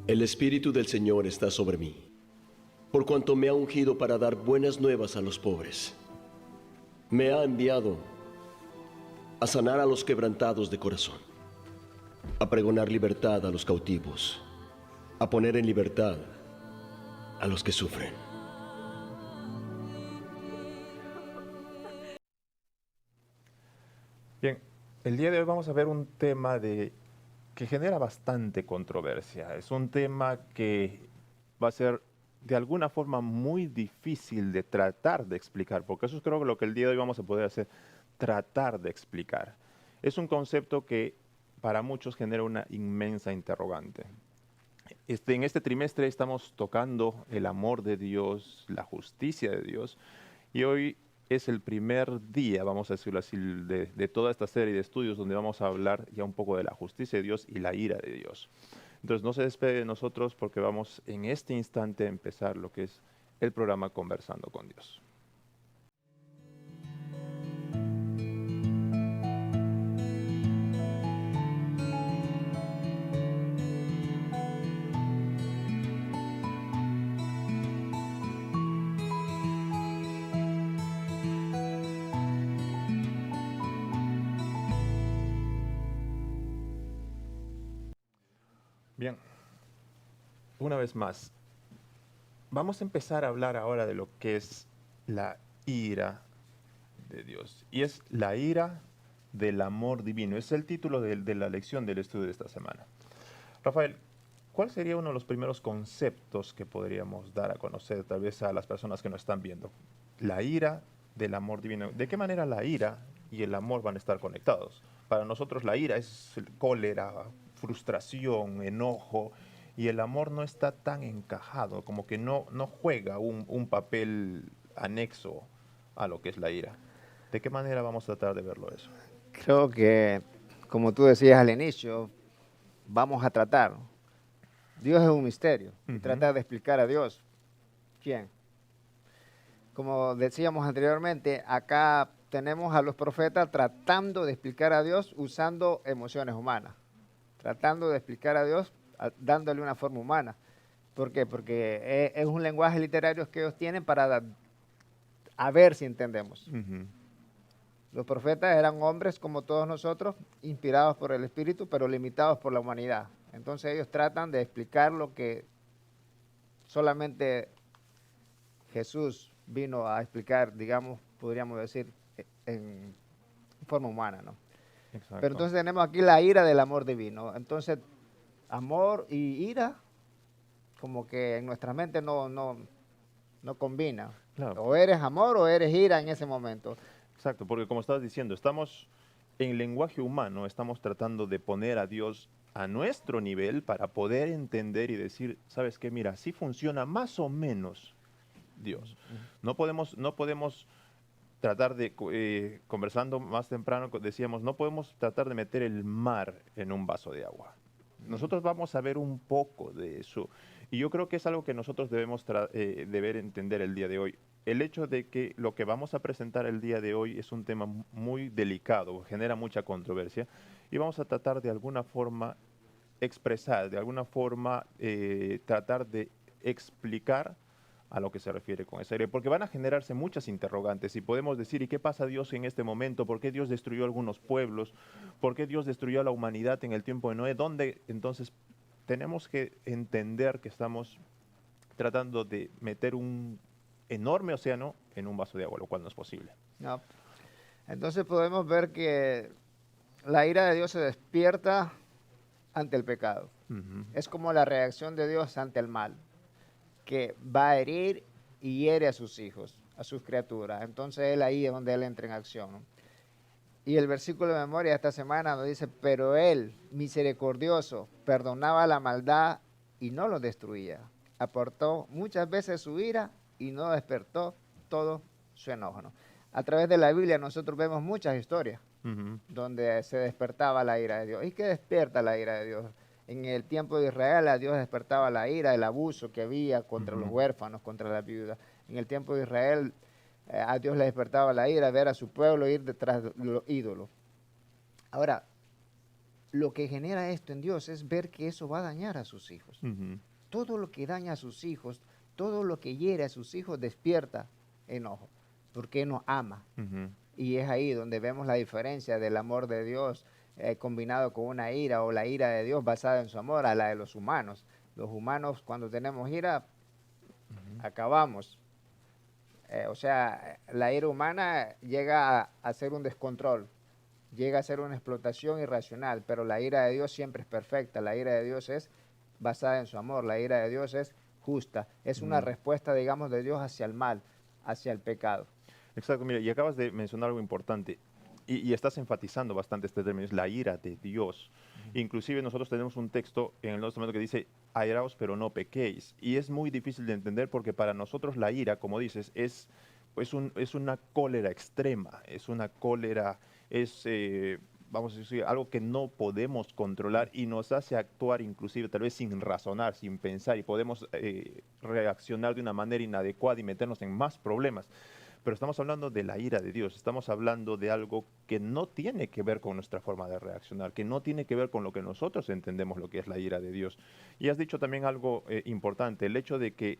El Espíritu del Señor está sobre mí, por cuanto me ha ungido para dar buenas nuevas a los pobres. Me ha enviado a sanar a los quebrantados de corazón, a pregonar libertad a los cautivos, a poner en libertad a los que sufren. Bien, el día de hoy vamos a ver un tema que genera bastante controversia. Es un tema que va a ser de alguna forma muy difícil de tratar de explicar, porque eso es creo que lo que el día de hoy vamos a poder hacer, tratar de explicar. Es un concepto que para muchos genera una inmensa interrogante. En este trimestre estamos tocando el amor de Dios, la justicia de Dios, y hoy es el primer día, vamos a decirlo así, de toda esta serie de estudios donde vamos a hablar ya un poco de la justicia de Dios y la ira de Dios. Entonces no se despegue de nosotros porque vamos en este instante a empezar lo que es el programa Conversando con Dios. Bien, una vez más, vamos a empezar a hablar ahora de lo que es la ira de Dios. Y es la ira del amor divino. Es el título de la lección del estudio de esta semana. Rafael, ¿cuál sería uno de los primeros conceptos que podríamos dar a conocer tal vez a las personas que nos están viendo? La ira del amor divino. ¿De qué manera la ira y el amor van a estar conectados? Para nosotros la ira es cólera, frustración, enojo, y el amor no está tan encajado, como que no juega un papel anexo a lo que es la ira. ¿De qué manera vamos a tratar de verlo eso? Creo que, como tú decías al inicio, vamos a tratar. Dios es un misterio. Y tratar de explicar a Dios. ¿Quién? Como decíamos anteriormente, acá tenemos a los profetas tratando de explicar a Dios usando emociones humanas. Tratando de explicar a Dios dándole una forma humana. ¿Por qué? Porque es un lenguaje literario que ellos tienen para a ver si entendemos. Los profetas eran hombres como todos nosotros, inspirados por el Espíritu, pero limitados por la humanidad. Entonces ellos tratan de explicar lo que solamente Jesús vino a explicar, digamos, podríamos decir, en forma humana, ¿no? Exacto. Pero entonces tenemos aquí la ira del amor divino. Entonces, amor y ira, como que en nuestra mente no combina. Claro. O eres amor o eres ira en ese momento. Exacto, porque como estabas diciendo, estamos en lenguaje humano, estamos tratando de poner a Dios a nuestro nivel para poder entender y decir, ¿sabes qué? Mira, así funciona más o menos Dios. No podemos tratar de, conversando más temprano, decíamos, no podemos tratar de meter el mar en un vaso de agua. Nosotros vamos a ver un poco de eso. Y yo creo que es algo que nosotros debemos deber entender el día de hoy. El hecho de que lo que vamos a presentar el día de hoy es un tema muy delicado, genera mucha controversia, y vamos a tratar de alguna forma expresar, de alguna forma tratar de explicar a lo que se refiere con esa idea, porque van a generarse muchas interrogantes y podemos decir, ¿y qué pasa Dios en este momento? ¿Por qué Dios destruyó algunos pueblos? ¿Por qué Dios destruyó a la humanidad en el tiempo de Noé? ¿Dónde? Entonces, tenemos que entender que estamos tratando de meter un enorme océano en un vaso de agua, lo cual no es posible. No. Entonces podemos ver que la ira de Dios se despierta ante el pecado. Es como la reacción de Dios ante el mal, que va a herir y hiere a sus hijos, a sus criaturas. Entonces él ahí es donde él entra en acción, ¿no? Y el versículo de memoria de esta semana nos dice, pero él, misericordioso, perdonaba la maldad y no lo destruía. Aportó muchas veces su ira y no despertó todo su enojo, ¿no? A través de la Biblia nosotros vemos muchas historias donde se despertaba la ira de Dios. ¿Y qué despierta la ira de Dios? En el tiempo de Israel a Dios despertaba la ira, el abuso que había contra los huérfanos, contra las viudas. En el tiempo de Israel a Dios le despertaba la ira ver a su pueblo ir detrás de los ídolos. Ahora, lo que genera esto en Dios es ver que eso va a dañar a sus hijos. Ujú. Todo lo que daña a sus hijos, todo lo que hiere a sus hijos despierta enojo, porque no ama. Ujú. Y es ahí donde vemos la diferencia del amor de Dios combinado con una ira, o la ira de Dios basada en su amor, a la de los humanos. Los humanos, cuando tenemos ira, acabamos. O sea, la ira humana llega a ser un descontrol, llega a ser una explotación irracional, pero la ira de Dios siempre es perfecta. La ira de Dios es basada en su amor, la ira de Dios es justa, es una respuesta, digamos, de Dios hacia el mal, hacia el pecado. Exacto, mira, y acabas de mencionar algo importante, y estás enfatizando bastante este término, es la ira de Dios. Inclusive nosotros tenemos un texto en el Nuevo Testamento que dice, airaos pero no pequéis, y es muy difícil de entender porque para nosotros la ira, como dices, es una cólera extrema, es una cólera, vamos a decir, algo que no podemos controlar y nos hace actuar inclusive tal vez sin razonar, sin pensar, y podemos reaccionar de una manera inadecuada y meternos en más problemas. Pero estamos hablando de la ira de Dios, estamos hablando de algo que no tiene que ver con nuestra forma de reaccionar, que no tiene que ver con lo que nosotros entendemos lo que es la ira de Dios. Y has dicho también algo importante, el hecho de que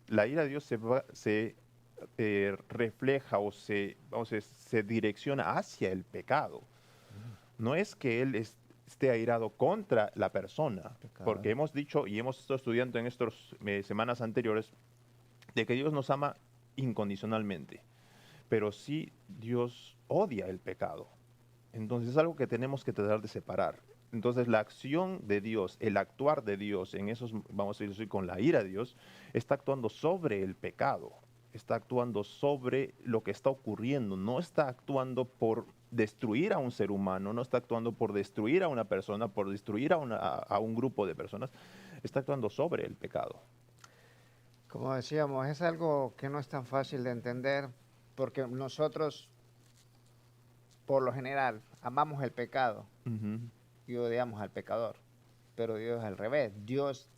la ira de Dios se refleja o vamos a decir, se direcciona hacia el pecado. No es que Él esté airado contra la persona, Pecado. porque hemos dicho y hemos estado estudiando en estas semanas anteriores de que Dios nos ama incondicionalmente, pero sí Dios odia el pecado. Entonces es algo que tenemos que tratar de separar. Entonces la acción de Dios, el actuar de Dios en esos, vamos a decir, con la ira de Dios, está actuando sobre el pecado, está actuando sobre lo que está ocurriendo, no está actuando por destruir a un ser humano, no está actuando por destruir a una persona, por destruir a un grupo de personas, está actuando sobre el pecado. Como decíamos, es algo que no es tan fácil de entender, porque nosotros, por lo general, amamos el pecado Ujú. y odiamos al pecador, pero Dios es al revés. Dios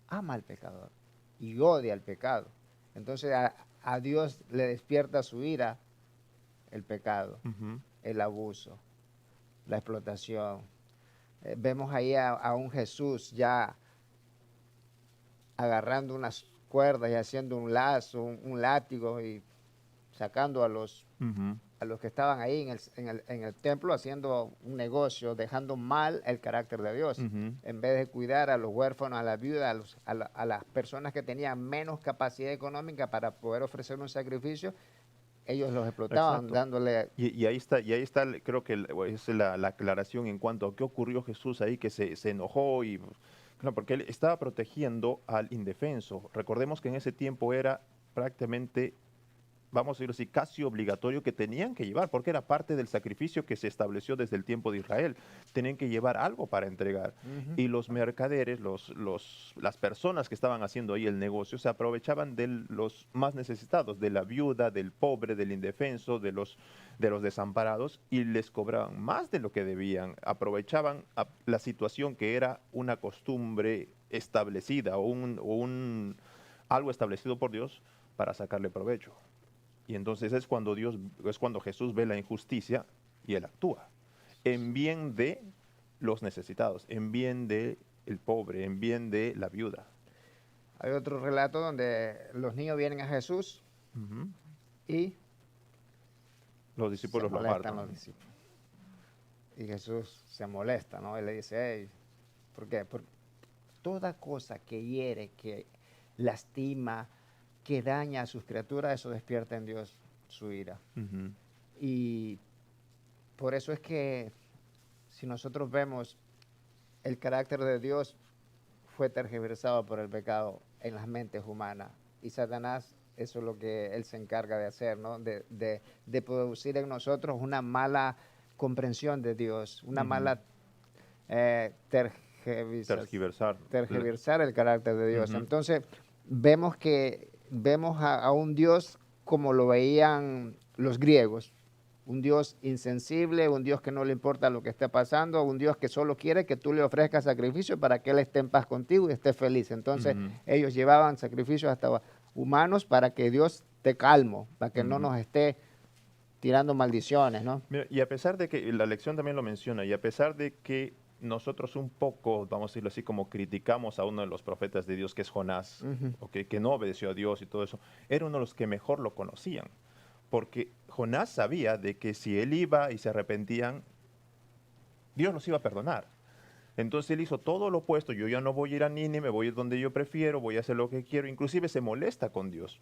ama al pecador y odia al pecado. Entonces a Dios le despierta su ira el pecado, Ujú. el abuso, la explotación. Vemos ahí a un Jesús ya agarrando unas cuerdas y haciendo un lazo, un látigo, y sacando Ujú. a los que estaban ahí en el templo, haciendo un negocio, dejando mal el carácter de Dios. Ujú. En vez de cuidar a los huérfanos, a las viudas, a las personas que tenían menos capacidad económica para poder ofrecer un sacrificio, ellos los explotaban, Exacto. dándole... Y ahí está, creo que es la aclaración en cuanto a qué ocurrió Jesús ahí, que se enojó y, claro, porque él estaba protegiendo al indefenso. Recordemos que en ese tiempo era prácticamente, vamos a decirlo así, casi obligatorio que tenían que llevar, porque era parte del sacrificio que se estableció desde el tiempo de Israel. Tenían que llevar algo para entregar. Y los mercaderes, las personas que estaban haciendo ahí el negocio, se aprovechaban de los más necesitados, de la viuda, del pobre, del indefenso, de los desamparados, y les cobraban más de lo que debían. Aprovechaban la situación que era una costumbre establecida o algo establecido por Dios para sacarle provecho. Y entonces es cuando Jesús ve la injusticia y él actúa en bien de los necesitados, en bien de el pobre, en bien de la viuda. Hay otro relato donde los niños vienen a Jesús Ujú. y Los se discípulos lo molestan apartan. los discípulos. Y Jesús se molesta, ¿no? Y le dice, hey, ¿por qué? Por toda cosa que hiere, que lastima, que daña a sus criaturas, eso despierta en Dios su ira. Ujú. Y por eso es que si nosotros vemos el carácter de Dios fue tergiversado por el pecado en las mentes humanas. Y Satanás, eso es lo que él se encarga de hacer, ¿no? De producir en nosotros una mala comprensión de Dios, una Ujú. mala Tergiversar. tergiversar el carácter de Dios. Ujú. Entonces, vemos a un Dios como lo veían los griegos, un Dios insensible, un Dios que no le importa lo que esté pasando, un Dios que solo quiere que tú le ofrezcas sacrificio para que Él esté en paz contigo y esté feliz. Entonces, Ujú. ellos llevaban sacrificios hasta humanos para que Dios esté calmo, para que no Ujú. nos esté tirando maldiciones, ¿no? Mira, y a pesar de que la lección también lo menciona, y a pesar de que nosotros un poco, vamos a decirlo así, como criticamos a uno de los profetas de Dios, que es Jonás, ¿ok? Que no obedeció a Dios y todo eso, era uno de los que mejor lo conocían. Porque Jonás sabía de que si él iba y se arrepentían, Dios los iba a perdonar. Entonces él hizo todo lo opuesto. Yo ya no voy a ir a Nínive, me voy a ir donde yo prefiero, voy a hacer lo que quiero. Inclusive se molesta con Dios.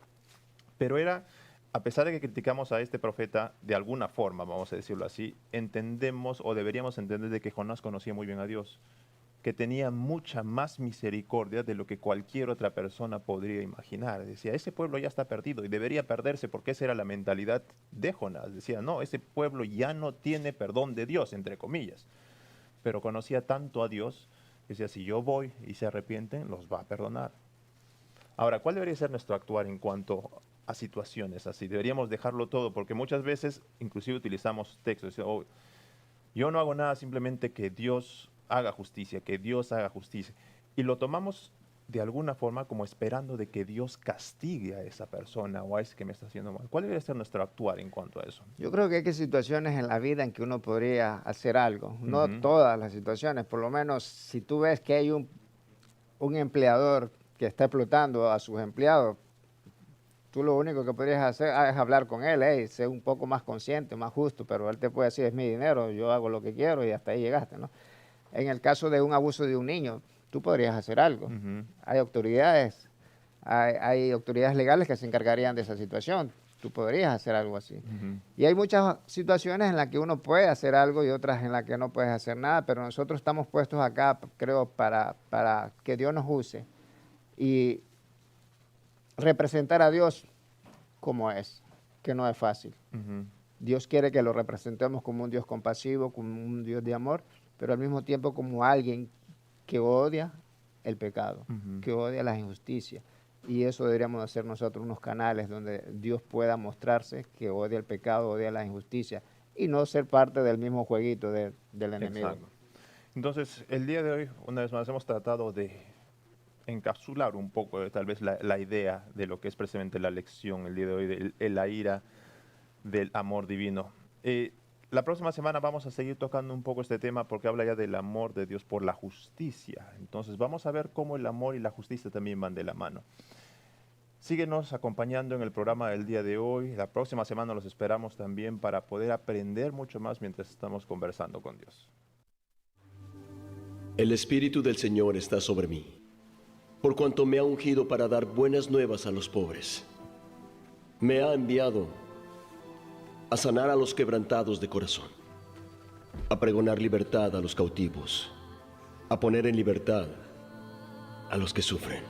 Pero era, a pesar de que criticamos a este profeta, de alguna forma, vamos a decirlo así, entendemos o deberíamos entender de que Jonás conocía muy bien a Dios, que tenía mucha más misericordia de lo que cualquier otra persona podría imaginar. Decía, ese pueblo ya está perdido y debería perderse, porque esa era la mentalidad de Jonás. Decía, no, ese pueblo ya no tiene perdón de Dios, entre comillas. Pero conocía tanto a Dios, que decía, si yo voy y se arrepienten, los va a perdonar. Ahora, ¿cuál debería ser nuestro actuar en cuanto a situaciones así? Deberíamos dejarlo todo, porque muchas veces inclusive utilizamos textos. Oh, yo no hago nada, simplemente que Dios haga justicia, que Dios haga justicia. Y lo tomamos de alguna forma como esperando de que Dios castigue a esa persona o a ese que me está haciendo mal. ¿Cuál debería ser nuestro actuar en cuanto a eso? Yo creo que hay situaciones en la vida en que uno podría hacer algo, no todas las situaciones, por lo menos si tú ves que hay un empleador que está explotando a sus empleados, tú lo único que podrías hacer es hablar con él, ser un poco más consciente, más justo, pero él te puede decir, es mi dinero, yo hago lo que quiero y hasta ahí llegaste, ¿no? En el caso de un abuso de un niño, tú podrías hacer algo. Hay autoridades, hay autoridades legales que se encargarían de esa situación. Tú podrías hacer algo así. Y hay muchas situaciones en las que uno puede hacer algo y otras en las que no puedes hacer nada, pero nosotros estamos puestos acá, creo, para que Dios nos use y representar a Dios como es, que no es fácil. Dios quiere que lo representemos como un Dios compasivo, como un Dios de amor, pero al mismo tiempo como alguien que odia el pecado, que odia las injusticias. Y eso deberíamos hacer nosotros, unos canales donde Dios pueda mostrarse que odia el pecado, odia la injusticia, y no ser parte del mismo jueguito del enemigo. Exacto. Entonces, el día de hoy, una vez más, hemos tratado de encapsular un poco, tal vez, la idea de lo que es precisamente la lección el día de hoy, de la ira del amor divino. La próxima semana vamos a seguir tocando un poco este tema porque habla ya del amor de Dios por la justicia. Entonces vamos a ver cómo el amor y la justicia también van de la mano. Síguenos acompañando en el programa del día de hoy. La próxima semana los esperamos también para poder aprender mucho más mientras estamos conversando con Dios. El Espíritu del Señor está sobre mí, por cuanto me ha ungido para dar buenas nuevas a los pobres. Me ha enviado a sanar a los quebrantados de corazón, a pregonar libertad a los cautivos, a poner en libertad a los que sufren,